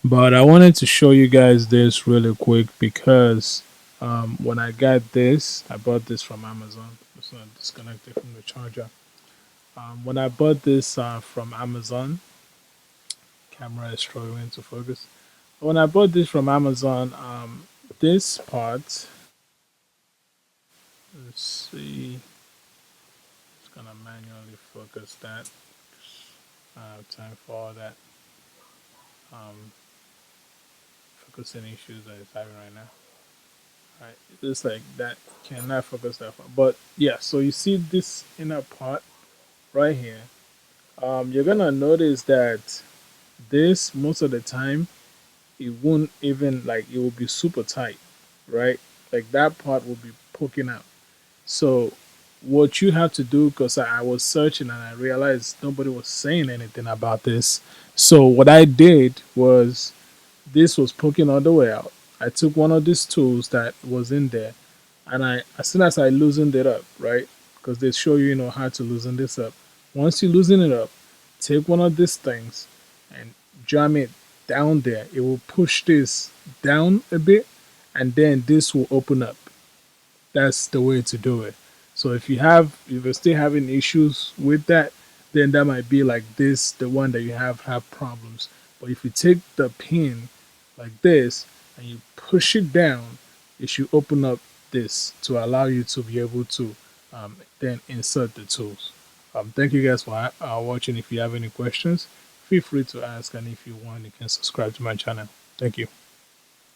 But I wanted to show you guys this really quick because when I got this, I bought this from Amazon. It's not disconnected from the charger. When I bought this from Amazon, camera is struggling to focus. When I bought this from Amazon, this part, let's see, it's gonna manually focus that. I have time for all that um, focusing issues that it's having right now. Right, just like that cannot focus that far. But yeah, so you see this inner part right here. You're gonna notice that this most of the time it won't even like it will be super tight, right? Like that part will be poking out. So what you have to do, because I was searching and I realized nobody was saying anything about this. So what I did was this was poking all the way out. I took one of these tools that was in there, and I as soon as I loosened it up, right? Because they show you, you know, how to loosen this up. Once you loosen it up, take one of these things and jam it down there. It will push this down a bit, and then this will open up. That's the way to do it. So if you're still having issues with that, then that might be like this, the one that you have problems. But if you take the pin like this and you push it down, it should open up this to allow you to be able to then insert the tools. Thank you guys for watching. If you have any questions, feel free to ask, and if you want, you can subscribe to my channel. Thank you.